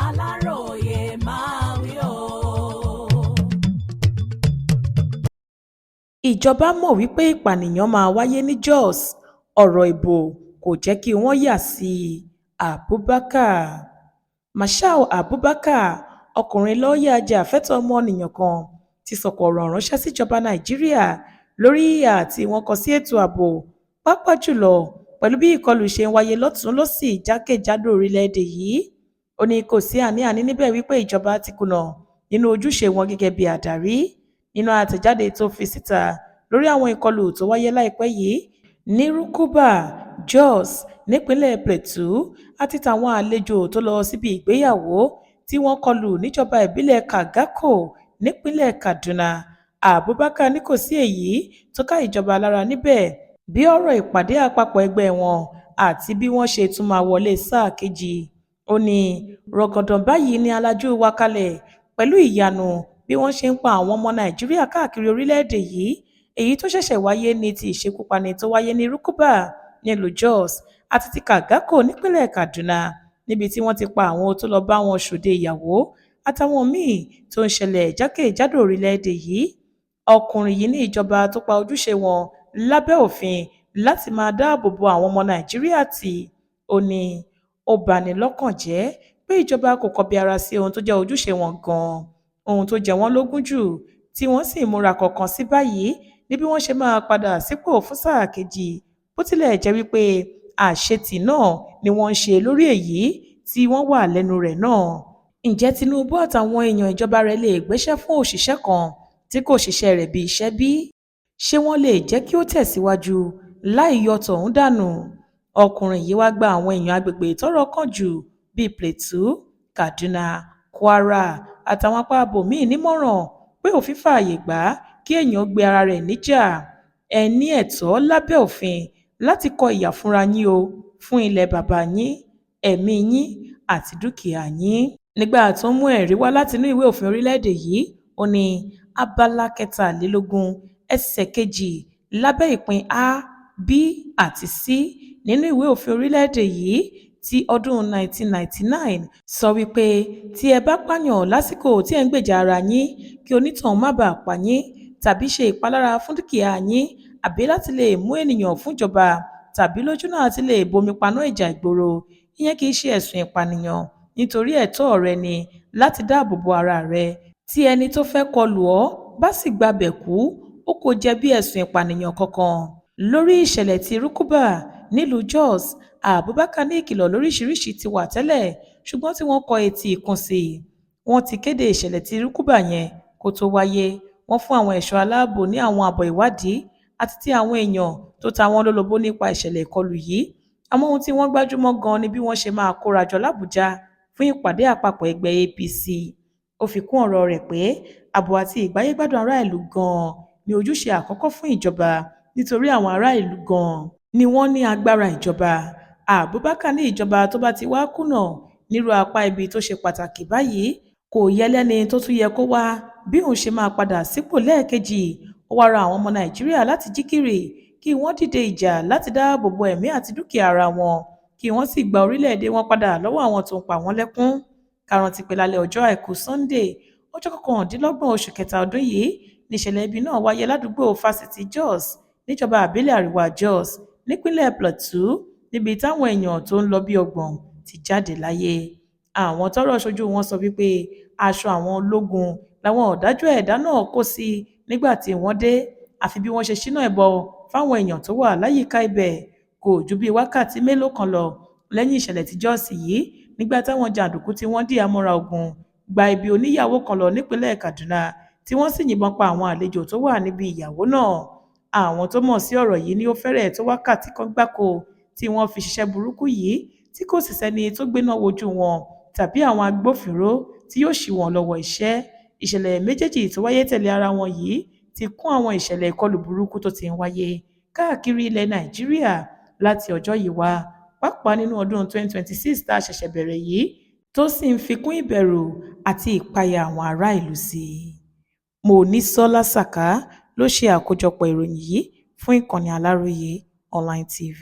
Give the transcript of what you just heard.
Aláròyé máa wí o. Ìjọba mọ̀ wípé ìpànìyàn máa wáyé ní Jos, ọ̀rọ̀ ìbò kò jẹ́ kí wọ́n yà sí i. Abubakar. Mashal Abubakar, ọkùnrin lọ́ọ̀yà ajàfẹ́tọ̀ọ́ ọmọnìyàn kan, ti sọ̀kò ọ̀rọ̀ ránṣẹ́ síjọba Nàìjíríà lórí ìhà tí wọ́n kọ sí ètò ààbò, pàápàá jùlọ pẹ̀lú bí ìkọlù ṣe ń wáyé lọ́tùn-ún-lósì jákèjádò orílẹ̀-èdè yìí. Ó ní kò sí àní-àní níbẹ̀ wípé ìjọba ti kùnà nínú ojúṣe wọn gẹ́gẹ́ bí adarí. Nínú àtẹ̀jáde tó fi síta lórí àwọn ìkọlù tó wáyé láìpẹ́ yìí ní Rukuba, Jos nípínlẹ̀ Plateau àti tàwọn àlejò tó lọ síbi ìgbéyàwó tí wọ́n kọlù níjọba ìbílẹ̀ Kagako nípínlẹ̀ Kaduna, Abubakar ní kò sí èyí tó ká ìjọba lára níbẹ̀ bí ọ̀rọ̀ ìpàdé àpapọ̀ ẹgbẹ́ wọn àti bí wọ́n ṣe tún máa wọlé sáà kejì. Ó ní rọ̀gọ̀dọ̀ báyìí ni alájú wa kalẹ̀ pẹ̀lú ìyanu bí wọ́n ṣe ń pa àwọn ọmọ Nàìjíríà káàkiri orílẹ̀-èdè yìí. Èyí tó ṣẹ̀ṣẹ̀ wáyé ní ti ìṣekúpani tó wáyé ní Rukuba nílùú Jos àti ti Kagako nípínlẹ̀ Kaduna, níbi tí wọ́n ti pa àwọn tó lọ bá wọn ṣòde ìyàwó àtàwọn míì tó ń ṣẹlẹ̀ jákèjádò orílẹ̀-èdè yìí. Ọkùnrin yìí ní ìjọba tó pa ojúṣe wọn lábẹ́ òfin láti máa dáàbò bo àwọn ọmọ Nàìjíríà tì. Ó ní ó bani lọ́kàn jẹ́ pé ìjọba kò kọbi ara sí ohun tó jẹ́ ojúṣe wọn gan-an, ohun tó jẹ wọ́n lógún jù tí wọ́n sì múra kọ̀ọ̀kan sí báyìí ní bí wọ́n ṣe máa padà sípò fún sáà kejì, bó tilẹ̀ jẹ́ wípé àṣetì náà ni wọ́n ń ṣe lórí èyí tí wọ́n wà lẹ́nu rẹ̀ náà. Ǹjẹ́ Tinubu àtàwọn èèyàn ìjọba rẹ̀ lè gbéṣẹ́ fún òṣìṣẹ́ kan tí kò ṣiṣẹ́ rẹ̀ bí iṣẹ́ bí? Ṣé wọ́n lè jẹ́ kí ó tẹ̀síwájú láì yọ tọ̀hún dànù? Ọkùnrin yìí wá gba àwọn èèyàn agbègbè tọ́rọ̀ kàn jù bíi Plateau, Kaduna, Kwara àtàwọn apá ibòmíì nímọ̀ràn pé òfin fààyè gbà kí èèyàn gbé ara rẹ̀ níjà. Ẹ ní ẹ̀tọ́ lábẹ́ òfin láti kọ ìyà fúnra yín o, fún ilẹ̀ bàbá yín, ẹ̀mí yín àti dúkìá yín. Nígbà tó ń mú ẹ̀rí wá látinú ìwé òfin orílẹ̀-èdè yìí, ó ní abala 23 ẹsẹ̀ 2 lábẹ́ ìpín A, B àti C nínú ìwé òfin orílẹ̀-èdè yìí ti ọdún 1999 sọ wípé tí ẹ bá pààyàn lásìkò tí ẹ ń gbèjà ara yín kí onítọ̀hún má bàa pa yín tàbí ṣe ìpalára fún dúkìá yín àbí láti lè mú ènìyàn fúnjọba tàbí lójúnà àti lè bomi paná ìjà ìgboro, ìyẹn kì í ṣe ẹ̀sùn ìpànìyàn nítorí ẹ̀tọ́ rẹ ni láti dáàbò bo ara rẹ. Tí ẹni tó fẹ́ kọlù ọ́ bá sì gbabẹ̀ kú, ó kò jẹ̀bi ẹ̀sùn ìpànìyàn kankan. Lórí ìṣẹ̀lẹ̀ ti Rukuba nílùú Jos, Abubakar ní ìkìlọ̀ lóríṣiríṣi ti wà tẹ́lẹ̀ ṣùgbọ́n tí wọ́n kọ etí ikún sí i. Wọ́n ti kéde ìṣẹ̀lẹ̀ ti Rukuba yẹn kó tó wáyé. Wọ́n fún àwọn ẹ̀ṣọ́ aláàbò ní àwọn àbọ̀ ìwádìí àti ti àwọn èèyàn tó ta wọ́n lólobó nípa ìṣẹ̀lẹ̀ ìkọlù yìí. Àmọ́ ohun tí wọ́n gbájúmọ́ gan ni bí wọ́n ṣe máa kórajọ l'Àbújá fún ìpàdé àpapọ̀ ẹgbẹ́ APC. Ó fi kún ọ̀rọ̀ rẹ̀ pé ààbò àti ìgbáyégbádùn ará ìlú gan-an ni ojúṣe àkọ́kọ́ fún ìjọba nítorí àwọn ará ìlú gan-an ni wọ́n ní agbára ìjọba. Abubakar ní ìjọba tó bá ti wá kùnà nírú apá ibi tó ṣe pàtàkì báyìí kò yẹ lẹ́ni tó tún yẹ kó wá bí òun ṣe máa padà sípò lẹ́ẹ̀kejì. Ó wá ra àwọn ọmọ Nàìjíríà láti jí gìrì kí wọ́n dìde ìjà láti dáàbò bo ẹ̀mí àti dúkìá ara wọn kí wọ́n sì gba orílẹ̀-èdè wọn padà lọ́wọ́ àwọn tó ń pa wọ́n lẹ́kún. Ká rántí pé lálẹ́ ọjọ́ Àìkú Sunday ọjọ́ 29 oṣù kẹta ọdún yìí níṣẹ̀lẹ̀ ibi náà wáyé ládùúgbò Fásitì Jos níjọba àbílẹ̀ Àríwá Jos nípínlẹ̀ Plateau níbi táwọn èèyàn tó ń lọ bí 30 ti jáde láyé. Àwọn tọ́rọ̀ ṣojú wọn sọ wípé aṣọ àwọn ológun làwọn ọ̀dájú ẹ̀dá náà kó sí nígbà tí wọ́n dé, àfi bí wọ́n ṣe ṣínà ìbọn fáwọn èèyàn tó wà láyìíká ibẹ̀. Kò ju bí wákàtí mélòó kan lọ lẹ́yìn ìṣẹ̀lẹ̀ tí Jos yìí nígbà táwọn jàǹdùkú tí wọ́n dí àmọ́ra ogun gba ibi oníyàwó kan lọ nípínlẹ̀ Kaduna tí wọ́n sì yìnbọn pa àwọn àlejò tó wà níbi ìyàwó náà. Àwọn tó mọ̀ sí ọ̀rọ̀ yìí ní ó fẹ́rẹ̀ẹ́ tó wákàtí kan gbáko tí wọ́n fi ṣiṣẹ́ burúkú yìí tí kò sì sẹ́ni tó gbéná wojú wọn tàbí àwọn agbófinró tí yóò ṣì wọ́n lọ́wọ́ iṣẹ́. Ìṣẹ̀lẹ̀ méjèèjì tó wáyé tẹ̀lé ara wọn yìí ti kún àwọn ìṣẹ̀lẹ̀ ìkọlù burúkú tó ti ń wáyé káàkiri ilẹ̀ Nàìjíríà láti ọjọ́ yìí wá, pàápàá nínú ọdún 2026 tá a ṣẹ̀ṣẹ̀ bẹ̀rẹ̀ yìí tó sì ń fi kún ìbẹ̀rù àti ìpayà àwọn ará ìlú sí i. Monísọ́lá Sàká ló ṣe àkójọpọ̀ ìròyìn yìí fún ìkànnì Aláròyé Online TV.